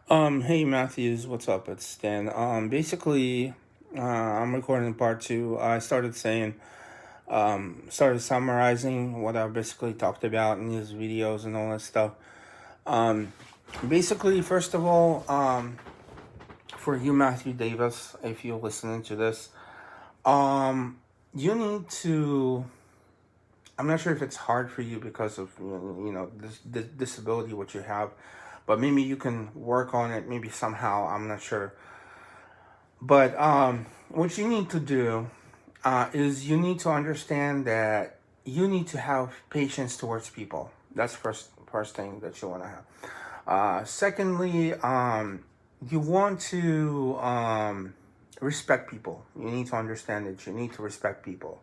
Hey Matthews, what's up? It's Stan. Basically, I'm recording part two. I started summarizing what I basically talked about in these videos and all that stuff. Um, Basically, first of all, for you, Matthew Davis, if you're listening to this, um, you need to. I'm not sure if it's hard for you because of this disability what you have, but maybe you can work on it. Maybe somehow, I'm not sure. But what you need to do is you need to understand that you need to have patience towards people. That's first thing that you want to have. Secondly, you want to respect people. You need to understand that you need to respect people.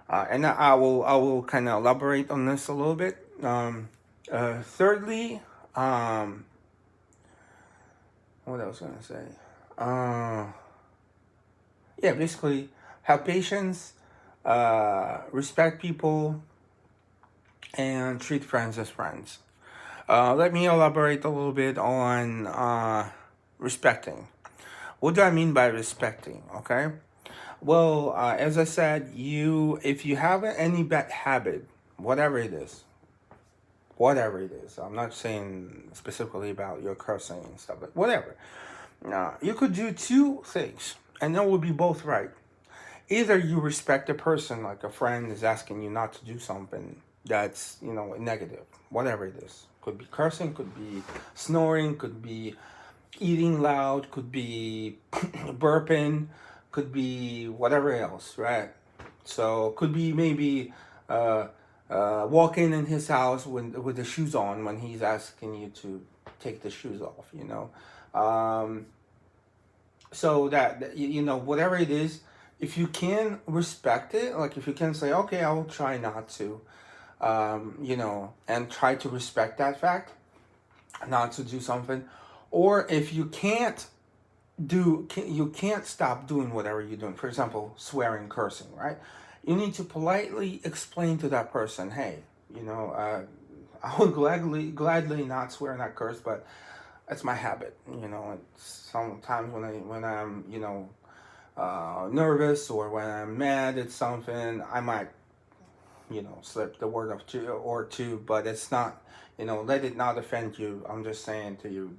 And I will kind of elaborate on this a little bit. Thirdly, um, what I was gonna say. Uh, yeah, basically have patience, respect people, and treat friends as friends. Let me elaborate a little bit on respecting. What do I mean by respecting? Okay. Well, as I said, if you have any bad habit, whatever it is, whatever it is, I'm not saying specifically about your cursing and stuff, but whatever. You could do two things, and that would be both right. Either you respect a person, like a friend is asking you not to do something that's negative, whatever it is. Could be cursing, could be snoring, could be eating loud, could be burping, could be whatever else, right? So could be maybe uh, walking in his house with the shoes on when he's asking you to take the shoes off, um, so that whatever it is, if you can respect it, like if you can say, okay, I will try not to, and try to respect that fact, not to do something. Or if you can't you can't stop doing whatever you're doing, for example, swearing, cursing, right? You need to politely explain to that person, hey, I would gladly not swear, not curse, but it's my habit. Sometimes when I'm nervous or when I'm mad at something, I might slip the word of two or two, but it's not. Let it not offend you. I'm just saying to you,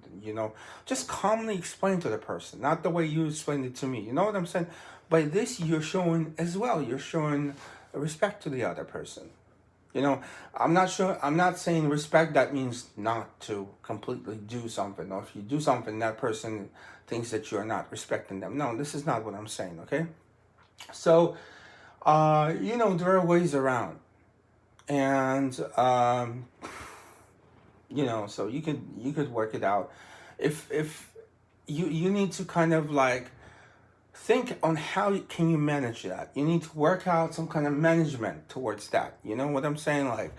just calmly explain to the person, not the way you explained it to me. You know what I'm saying? By this, you're showing as well. You're showing respect to the other person. You know, I'm not sure. I'm not saying respect. That means not to completely do something, or if you do something, that person thinks that you're not respecting them. No, this is not what I'm saying. Okay, so there are ways around, and so you could work it out. If you need to kind of like think on how can you manage that. You need to work out some kind of management towards that. You know what I'm saying? Like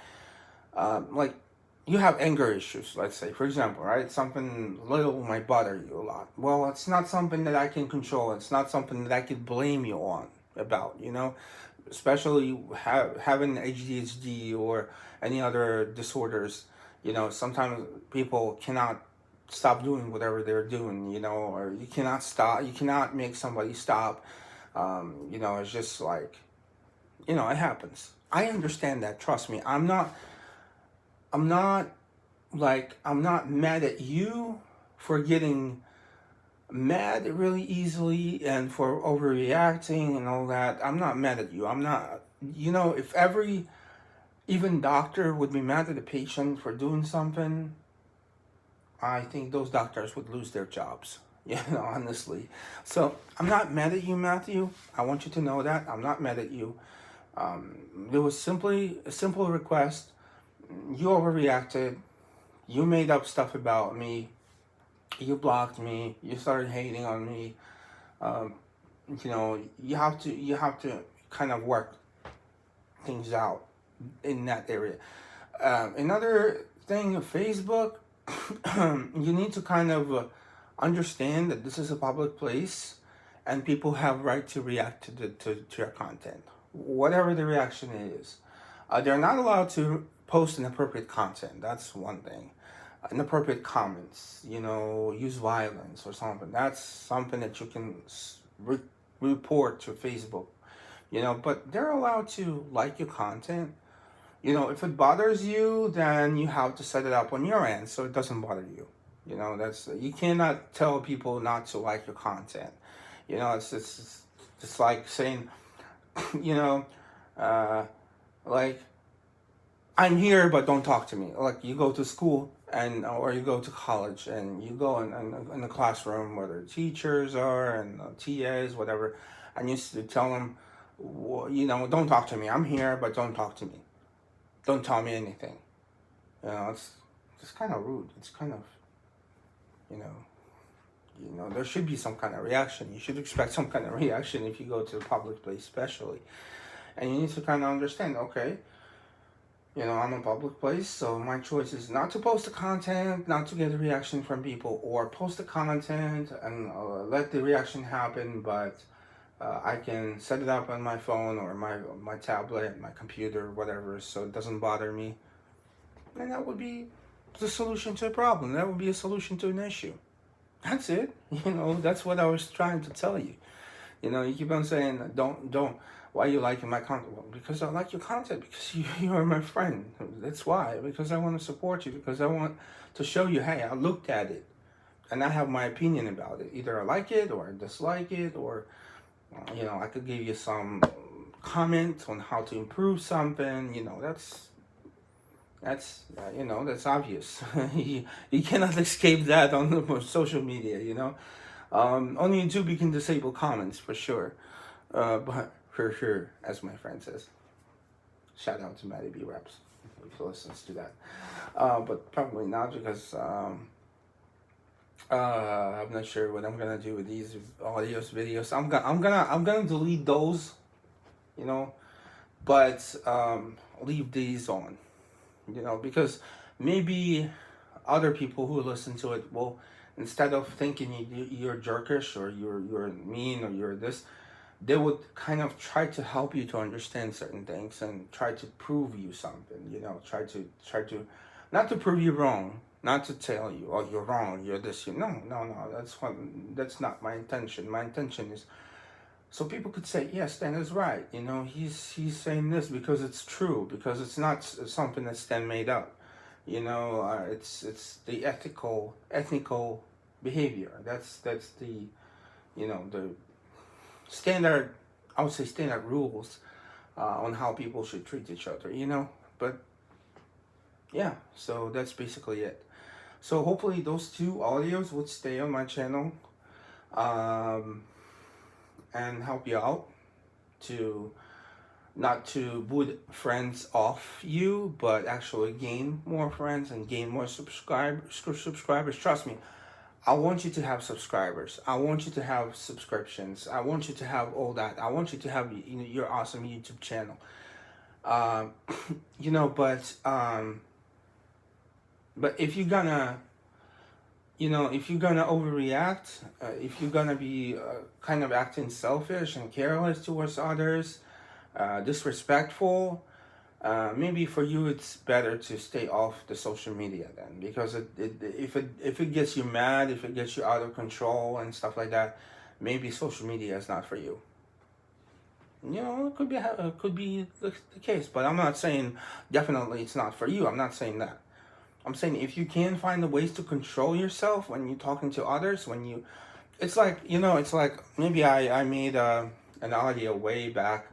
you have anger issues, let's say, for example, right? Something little might bother you a lot. Well, it's not something that I can control. It's not something that I could blame you on about. Especially having ADHD or any other disorders. Sometimes people cannot stop doing whatever they're doing. Or you cannot stop. You cannot make somebody stop. It's just like, it happens. I understand that. Trust me. I'm not I'm not mad at you for getting mad really easily and for overreacting and all that. I'm not mad at you. I'm not. If every even doctor would be mad at a patient for doing something, I think those doctors would lose their jobs. Honestly. So I'm not mad at you, Matthew. I want you to know that I'm not mad at you. There was simply a simple request. You overreacted. You made up stuff about me. You blocked me. You started hating on me. Um, you have to kind of work things out in that area. Another thing, Facebook, you need to kind of understand that this is a public place, and people have right to react to your content, whatever the reaction is. They're not allowed to post inappropriate content. That's one thing. inappropriate comments, use violence or something. That's something that you can report to Facebook, but they're allowed to like your content. If it bothers you, then you have to set it up on your end so it doesn't bother you. You cannot tell people not to like your content. It's like saying, you know, uh, like, I'm here, but don't talk to me. Like, you go to school or you go to college and you go in the classroom where the teachers are and TAs, whatever, and you tell them, don't talk to me. I'm here, but don't talk to me. Don't tell me anything. It's kind of rude. It's kind of, there should be some kind of reaction. You should expect some kind of reaction if you go to a public place, especially. And you need to kind of understand, okay, I'm a public place, so my choice is not to post the content, not to get a reaction from people, or post the content and let the reaction happen, but I can set it up on my phone or my tablet, my computer, whatever, so it doesn't bother me. And that would be the solution to a problem. That would be a solution to an issue. That's it. That's what I was trying to tell you. You keep on saying, don't. Why are you liking my content? Well, because I like your content, because you are my friend. That's why. Because I want to support you, because I want to show you, hey, I looked at it, and I have my opinion about it. Either I like it, or I dislike it, or, I could give you some comment on how to improve something. That's obvious. you cannot escape that on the social media, on YouTube, you can disable comments, for sure. But for sure, as my friend says. Shout out to Maddie B. Raps, if he listens to that. But probably not, because I'm not sure what I'm gonna do with these videos. I'm gonna delete those, but leave these on, because maybe other people who listen to it will, instead of thinking you're jerkish or you're mean or you're this, they would kind of try to help you to understand certain things and try to prove you something, try to not to prove you wrong, not to tell you, oh, you're wrong, you're this, no, that's not my intention. My intention is so people could say, yes, Stan is right, he's saying this because it's true, because it's not something that Stan made up, it's the ethical behavior. That's the, the standard, I would say standard rules on how people should treat each other, but yeah, so that's basically it. So hopefully those two audios would stay on my channel and help you out to not to boot friends off you, but actually gain more friends and gain more subscribers. Trust me, I want you to have subscribers. I want you to have subscriptions. I want you to have all that. I want you to have your awesome YouTube channel. But if you're gonna, if you're gonna overreact, if you're gonna be kind of acting selfish and careless towards others, disrespectful, maybe for you it's better to stay off the social media then, because if it gets you mad, if it gets you out of control and stuff like that, maybe social media is not for you. It could be the case, but I'm not saying definitely it's not for you. I'm not saying that. I'm saying if you can find the ways to control yourself when you're talking to others, it's like maybe I made an audio way back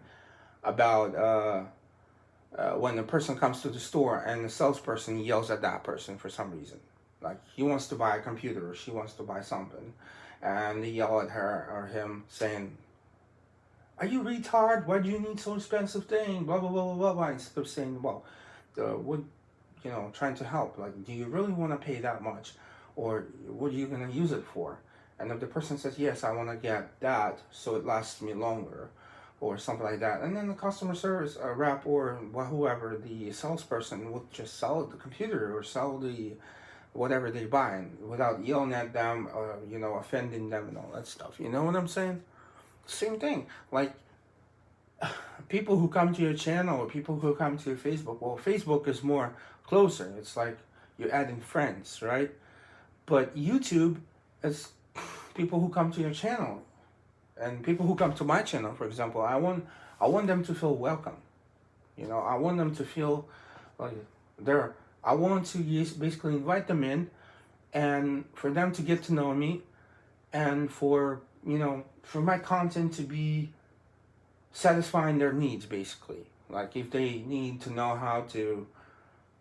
about when a person comes to the store and the salesperson yells at that person for some reason. Like, he wants to buy a computer or she wants to buy something, and they yell at her or him saying, "Are you retard? Why do you need so expensive thing? Blah, blah, blah, blah, blah." Instead of saying, well, trying to help. Like, do you really want to pay that much? Or what are you going to use it for? And if the person says, yes, I want to get that so it lasts me longer, or something like that, and then the customer service rep or whoever, the salesperson, would just sell the computer or sell the whatever they buy without yelling at them or offending them and all that stuff. You know what I'm saying? Same thing. Like, people who come to your channel or people who come to your Facebook, well, Facebook is more closer. It's like you're adding friends, right? But YouTube is people who come to your channel, and people who come to my channel, for example. I want them to feel welcome. I want them to feel like they're. I want to basically invite them in, and for them to get to know me, and for my content to be satisfying their needs, basically. Like if they need to know how to,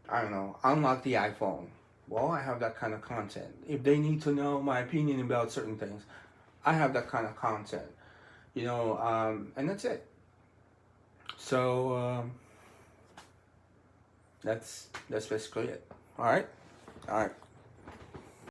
I don't know, unlock the iPhone, well, I have that kind of content. If they need to know my opinion about certain things, I have that kind of content. And that's it. So that's basically it. All right.